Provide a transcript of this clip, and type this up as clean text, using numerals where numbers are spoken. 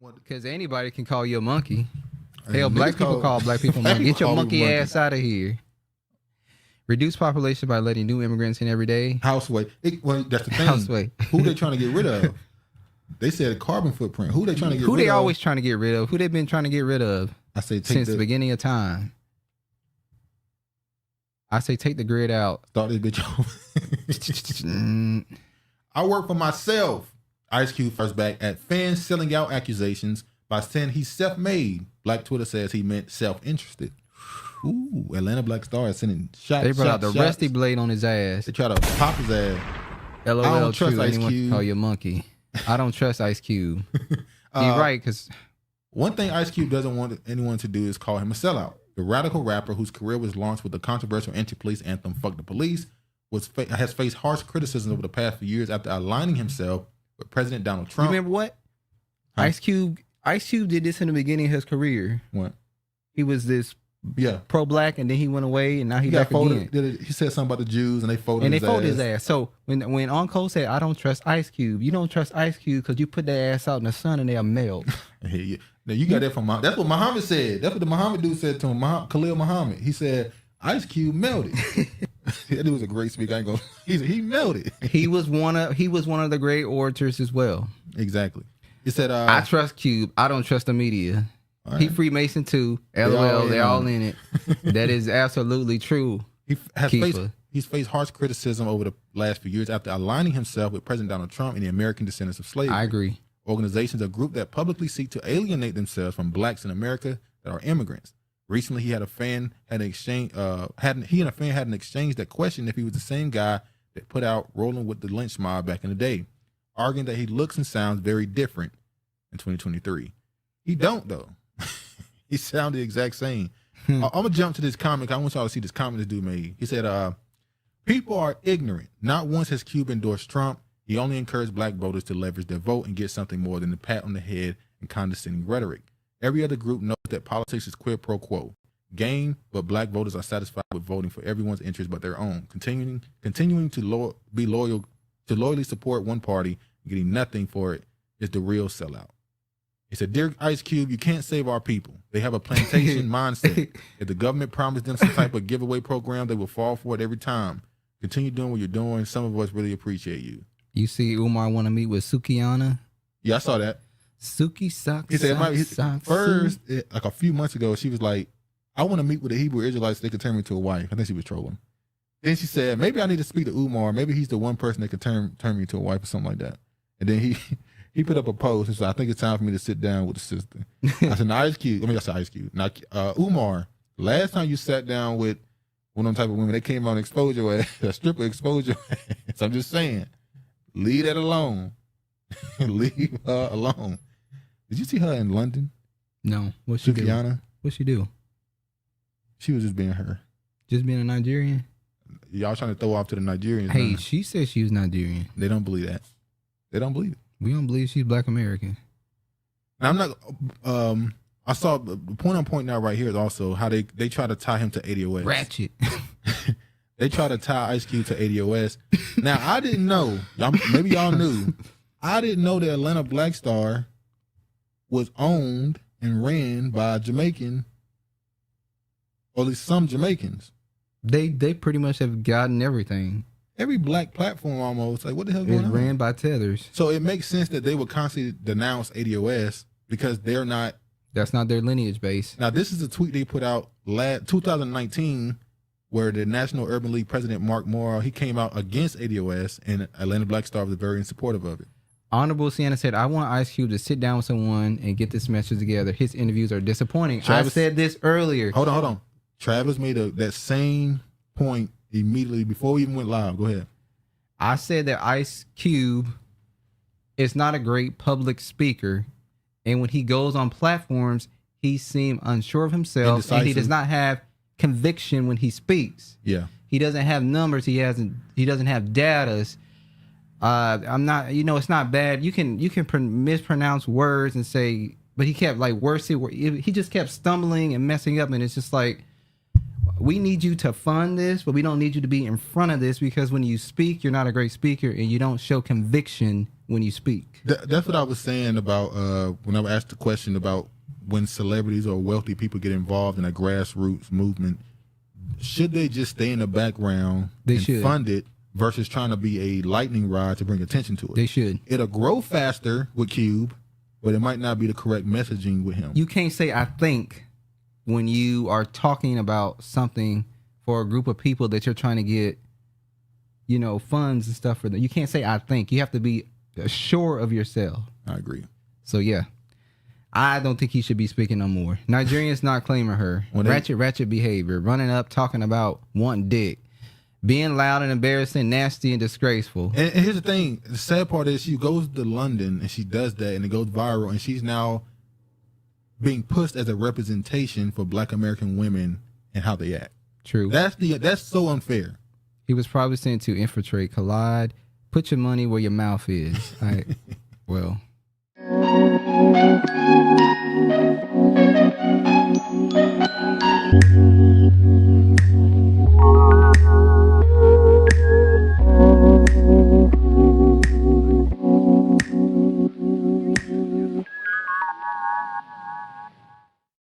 Because anybody can call you a monkey. Hey, Hell, black people call black people monkey. Get your monkey ass out of here. Reduce population by letting new immigrants in every day. Houseway. Well, that's the thing. Houseway. Who they trying to get rid of? They said carbon footprint. Who they trying to get rid of? Who they always trying to get rid of? Who they been trying to get rid of? I say since the beginning of time. I say take the grid out. Start this bitch off. I work for myself. Ice Cube first back at fans selling out accusations by saying he's self-made. Black Twitter says he meant self-interested. Ooh, Atlanta Black Star is sending shots. They brought out the rusty blade on his ass. They try to pop his ass. LOL, I don't trust true. Ice Anyone Cube. can call you a monkey. I don't trust Ice Cube. You're right, because one thing Ice Cube doesn't want anyone to do is call him a sellout. The radical rapper, whose career was launched with the controversial anti-police anthem "Fuck the Police," has faced harsh criticism over the past few years after aligning himself with President Donald Trump. You remember what? Huh? Ice Cube did this in the beginning of his career. What? He was this pro-black, and then he went away, and now he back again. He said something about the Jews, and they folded his ass. So when Uncle said, "I don't trust Ice Cube," you don't trust Ice Cube because you put that ass out in the sun and they'll melt. Now you got that from that's what Muhammad said. That's what the Muhammad dude said to him. Khalil Muhammad. He said Ice Cube melted. That dude was a great speaker. I ain't gonna. He melted. He was one of the great orators as well. Exactly. He said, "I trust Cube. I don't trust the media." Right. He Freemason too. LOL. They're all in it. That is absolutely true. He's faced harsh criticism over the last few years after aligning himself with President Donald Trump and the American Descendants of Slavery. I agree. Organizations, a group that publicly seek to alienate themselves from blacks in America that are immigrants. Recently, he and a fan had an exchange that questioned if he was the same guy that put out "Rolling with the Lynch Mob" back in the day, arguing that he looks and sounds very different in 2023. He don't though. He sounded the exact same. I'm gonna jump to this comic. I want y'all to see this comment this dude made. He said, "People are ignorant. Not once has Cube endorsed Trump. He only encouraged black voters to leverage their vote and get something more than a pat on the head and condescending rhetoric. Every other group knows that politics is quid pro quo game, but black voters are satisfied with voting for everyone's interest but their own, continuing to loyally support one party and getting nothing for it is the real sellout." He said, "Dear Ice Cube, you can't save our people. They have a plantation mindset. If the government promised them some type of giveaway program, they will fall for it every time. Continue doing what you're doing. Some of us really appreciate you." You see Umar want to meet with Sukiana? Yeah, I saw that. Suki sucks. He said, first, like a few months ago, she was like, "I want to meet with the Hebrew Israelites so they could turn me to a wife." I think she was trolling. Then she said, "Maybe I need to speak to Umar. Maybe he's the one person that could turn me to a wife," or something like that. And then he put up a post and said, "I think it's time for me to sit down with the sister." I said, "Ice Cube." I said Ice Cube. Now, Umar, last time you sat down with one of them type of women, they came on exposure ass, a stripper exposure ass. I'm just saying, leave that alone. Leave her alone. Did you see her in London? No. What's she do? What'd she do? She was just being her. Just being a Nigerian? Y'all trying to throw off to the Nigerians. Hey, now. She said she was Nigerian. They don't believe that. They don't believe it. We don't believe she's Black American. Now, I'm not. I saw the point I'm pointing out right here is also how they try to tie him to ADOS. Ratchet. They try to tie Ice Cube to ADOS. Now, I didn't know. Maybe y'all knew. I didn't know that Atlanta Black Star was owned and ran by a Jamaican, or at least some Jamaicans. They pretty much have gotten everything. Every black platform almost. Like, what the hell going on? It's ran by tethers. So it makes sense that they would constantly denounce ADOS because they're not. That's not their lineage base. Now, this is a tweet they put out 2019 where the National Urban League president, Mark Morrow, he came out against ADOS, and Atlanta Black Star was very supportive of it. Honorable Sienna said, "I want Ice Cube to sit down with someone and get this message together. His interviews are disappointing." I said this earlier. Hold on. Travis made that same point immediately before we even went live. Go ahead. I said that Ice Cube is not a great public speaker, and when he goes on platforms, he seems unsure of himself, and he does not have conviction when he speaks. Yeah, he doesn't have numbers. He doesn't have data. I'm not. It's not bad. You can mispronounce words and say, but he kept he just kept stumbling and messing up, and it's just like, we need you to fund this, but we don't need you to be in front of this, because when you speak, you're not a great speaker and you don't show conviction when you speak. That's what I was saying about when I asked the question about when celebrities or wealthy people get involved in a grassroots movement. Should they just stay in the background and fund it versus trying to be a lightning rod to bring attention to it? They should. It'll grow faster with Cube, but it might not be the correct messaging with him. You can't say, I think, when you are talking about something for a group of people that you're trying to get, you know, funds and stuff for them. You can't say, I think. You have to be sure of yourself. I agree. So, yeah. I don't think he should be speaking no more. Nigerians not claiming her. Ratchet behavior. Running up, talking about wanting dick. Being loud and embarrassing, nasty and disgraceful. And here's the thing. The sad part is she goes to London and she does that and it goes viral. And she's now being pushed as a representation for Black American women and how they act. True. That's so unfair. He was probably sent to infiltrate, collide, put your money where your mouth is. Well...